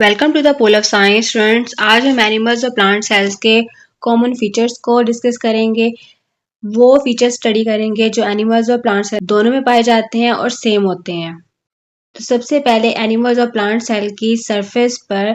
Welcome to the pole of science students. आज हम animals और प्लांट सेल्स के कॉमन फीचर्स को डिस्कस करेंगे। वो फीचर्स स्टडी करेंगे जो एनिमल्स और प्लांट सेल दोनों में पाए जाते हैं और सेम होते हैं। तो सबसे पहले एनिमल्स और प्लांट सेल की सरफेस पर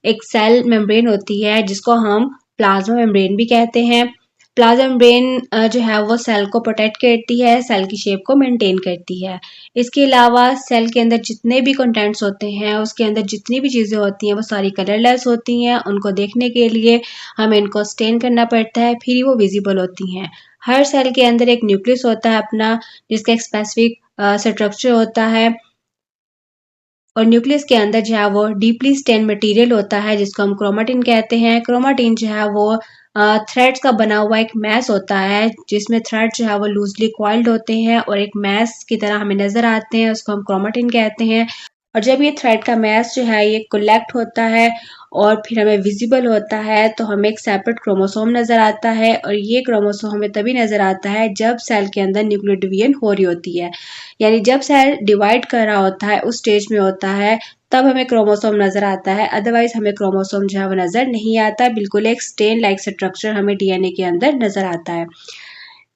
एक सेल मेम्ब्रेन होती है जिसको हम प्लाज्मा मेम्ब्रेन भी कहते हैं। प्लाज्मा मेम्ब्रेन जो है वो सेल को प्रोटेक्ट करती है, सेल की शेप को मेंटेन करती है। इसके अलावा सेल के अंदर जितने भी कंटेंट्स होते हैं, उसके अंदर जितनी भी चीज़ें होती हैं वो सारी कलरलेस होती हैं। उनको देखने के लिए हमें इनको स्टेन करना पड़ता है, फिर वो विजिबल होती हैं। हर सेल के अंदर एक न्यूक्लियस होता है अपना, जिसका एक स्पेसिफिक स्ट्रक्चर होता है और न्यूक्लियस के अंदर जो है वो डीपली स्टेन मटेरियल होता है जिसको हम क्रोमेटिन कहते हैं। क्रोमेटिन जो है वो थ्रेड्स का बना हुआ एक मैस होता है जिसमें थ्रेड जो है वो लूजली कॉइल्ड होते हैं और एक मैस की तरह हमें नजर आते हैं, उसको हम क्रोमेटिन कहते हैं। और जब ये थ्रेड का मैस जो है ये कलेक्ट होता है और फिर हमें विजिबल होता है तो हमें एक सेपरेट क्रोमोसोम नजर आता है और ये क्रोमोसोम हमें तभी नजर आता है जब सेल के अंदर न्यूक्लियर डिवीजन हो रही होती है, यानी जब सेल डिवाइड कर रहा होता है उस स्टेज में होता है तब हमें क्रोमोसोम नजर आता है। अदरवाइज हमें क्रोमोसोम जो है वो नजर नहीं आता। बिल्कुल एक स्टेन लाइक स्ट्रक्चर हमें डीएनए के अंदर नजर आता है।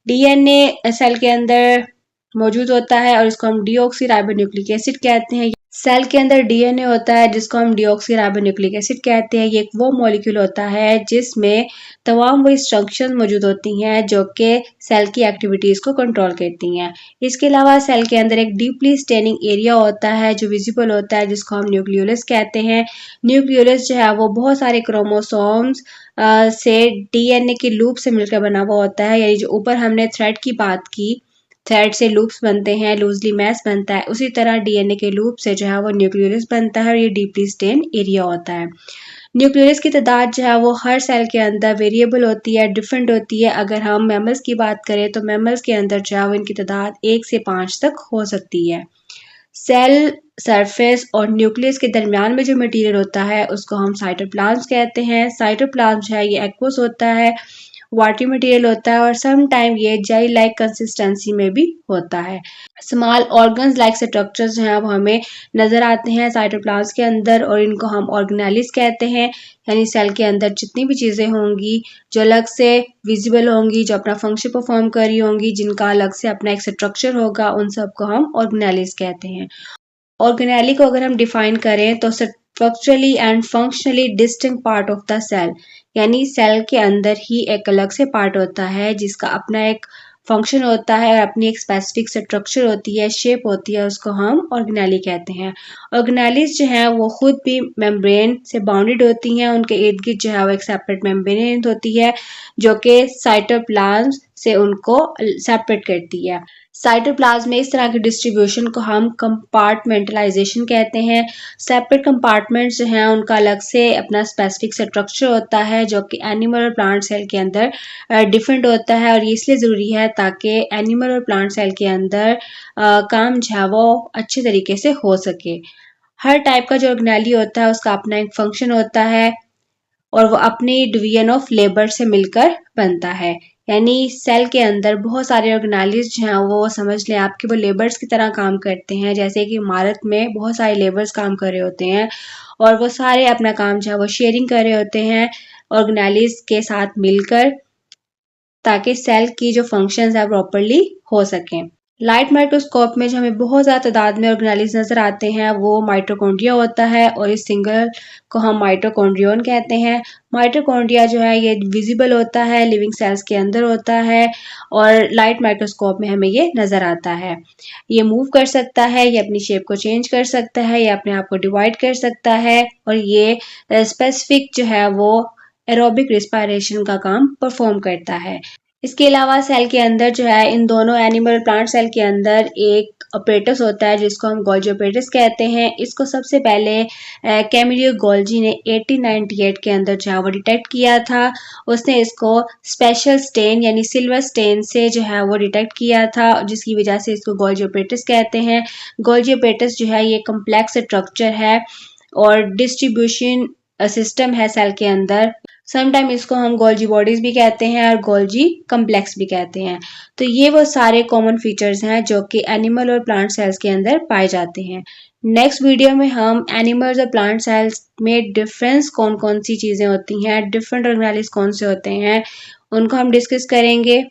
डीएनए सेल के अंदर मौजूद होता है और इसको हम डीऑक्सी राइबोन्यूक्लिक एसिड कहते हैं। सेल के अंदर डीएनए होता है जिसको हम डीऑक्सी राइबोन्यूक्लिक एसिड कहते हैं। ये एक वो मॉलिक्यूल होता है जिसमें तमाम वो इंस्ट्रक्शंस मौजूद होती हैं जो कि सेल की एक्टिविटीज को कंट्रोल करती हैं। इसके अलावा सेल के अंदर एक डीपली स्टेनिंग एरिया होता है जो विजिबल होता है जिसको हम न्यूक्लियोलस कहते हैं। न्यूक्लियोलस जो है वो बहुत सारे क्रोमोसोम्स से डीएनए के लूप से मिलकर बना हुआ होता है, यानी जो ऊपर हमने थ्रेड की बात की, थ्रेड से लूप्स बनते हैं, लूजली मैस बनता है, उसी तरह डीएनए के लूप से जो है वो न्यूक्लियोलस बनता है और ये डीपली स्टेन एरिया होता है। न्यूक्लियोलस की तादाद जो है वो हर सेल के अंदर वेरिएबल होती है, डिफरेंट होती है। अगर हम मैमल्स की बात करें तो मैमल्स के अंदर जो है वो इनकी तादाद 1 से 5 तक हो सकती है। सेल सरफेस और न्यूक्लियस के दरमियान में जो मटेरियल होता है उसको हम साइटोप्लाज्म कहते हैं। साइटोप्लाज्म जो है ये एक्वस होता है, वाटरी मटेरियल होता है और सम टाइम ये जेल लाइक कंसिस्टेंसी में भी होता है। स्मॉल ऑर्गन्स लाइक स्ट्रक्चर्स जो हैं वो हमें नजर आते हैं साइटोप्लाज्म के अंदर और इनको हम ऑर्गेनेलिस कहते हैं, यानी सेल के अंदर जितनी भी चीजें होंगी जो अलग से विजिबल होंगी, जो अपना फंक्शन परफॉर्म कर रही होंगी, जिनका अलग से अपना एक स्ट्रक्चर होगा, उन सबको हम ऑर्गेनेलिस कहते हैं। ऑर्गेनेली को अगर हम डिफाइन करें तो structurally and functionally distinct part of the cell, यानी सेल के अंदर ही एक अलग से पार्ट होता है जिसका अपना एक फंक्शन होता है और अपनी एक स्पेसिफिक स्ट्रक्चर होती है, शेप होती है, उसको हम ऑर्गेनेली कहते हैं। ऑर्गेनेलीज जो हैं वो खुद भी मेम्ब्रेन से बाउंडेड होती हैं, उनके इर्द गिर्द जो है वो एक सेपरेट मेम्ब्रेन होती है जो कि साइटोप्लाज्म से उनको सेपरेट करती है। साइटोप्लाज्म में इस तरह की डिस्ट्रीब्यूशन को हम कंपार्टमेंटलाइजेशन कहते हैं। सेपरेट कंपार्टमेंट्स जो हैं उनका अलग से अपना स्पेसिफिक स्ट्रक्चर होता है जो कि एनिमल और प्लांट सेल के अंदर डिफरेंट होता है और ये इसलिए ज़रूरी है ताकि एनिमल और प्लांट सेल के अंदर काम जो है वो अच्छे तरीके से हो सके। हर टाइप का जो ऑर्गेनेली होता है उसका अपना एक फंक्शन होता है और वो अपनी डिवीजन ऑफ लेबर से मिलकर बनता है, यानी सेल के अंदर बहुत सारे ऑर्गेनेलीज जो हैं वो समझ लें आपके वो लेबर्स की तरह काम करते हैं। जैसे कि इमारत में बहुत सारे लेबर्स काम कर रहे होते हैं और वो सारे अपना काम जो है वो शेयरिंग कर रहे होते हैं ऑर्गेनेलीज के साथ मिलकर, ताकि सेल की जो फंक्शंस है प्रॉपरली हो सकें। लाइट माइक्रोस्कोप में जो हमें बहुत ज़्यादा तादाद में ऑर्गेनेलीज नजर आते हैं वो माइटोकॉन्ड्रिया होता है और इस सिंगल को हम माइटोकॉन्ड्रियन कहते हैं। माइटोकॉन्ड्रिया जो है ये विजिबल होता है, लिविंग सेल्स के अंदर होता है और लाइट माइक्रोस्कोप में हमें ये नजर आता है। ये मूव कर सकता है, ये अपनी शेप को चेंज कर सकता है, ये अपने आप को डिवाइड कर सकता है और ये स्पेसिफिक जो है वो एरोबिक रिस्पायरेशन का काम परफॉर्म करता है। इसके अलावा सेल के अंदर जो है इन दोनों एनिमल प्लांट सेल के अंदर एक अपरेटस होता है जिसको हम गोल्जी अपरेटस कहते हैं। इसको सबसे पहले कैमिलियो गोल्जी ने 1898 के अंदर जो है वो डिटेक्ट किया था। उसने इसको स्पेशल स्टेन यानी सिल्वर स्टेन से जो है वो डिटेक्ट किया था जिसकी वजह से इसको गोल्जी अपरेटस कहते हैं। गोल्जी अपरेटस जो है ये कम्प्लेक्स स्ट्रक्चर है और डिस्ट्रीब्यूशन सिस्टम है सेल के अंदर। समटाइम इसको हम गोल्जी बॉडीज भी कहते हैं और गोल्जी कम्प्लेक्स भी कहते हैं। तो ये वो सारे कॉमन फीचर्स हैं जो कि एनिमल और प्लांट सेल्स के अंदर पाए जाते हैं। नेक्स्ट वीडियो में हम एनिमल्स और प्लांट सेल्स में डिफरेंस कौन कौन सी चीज़ें होती हैं, डिफरेंट ऑर्गेनेलिस कौन से होते हैं, उनको हम डिस्कस करेंगे।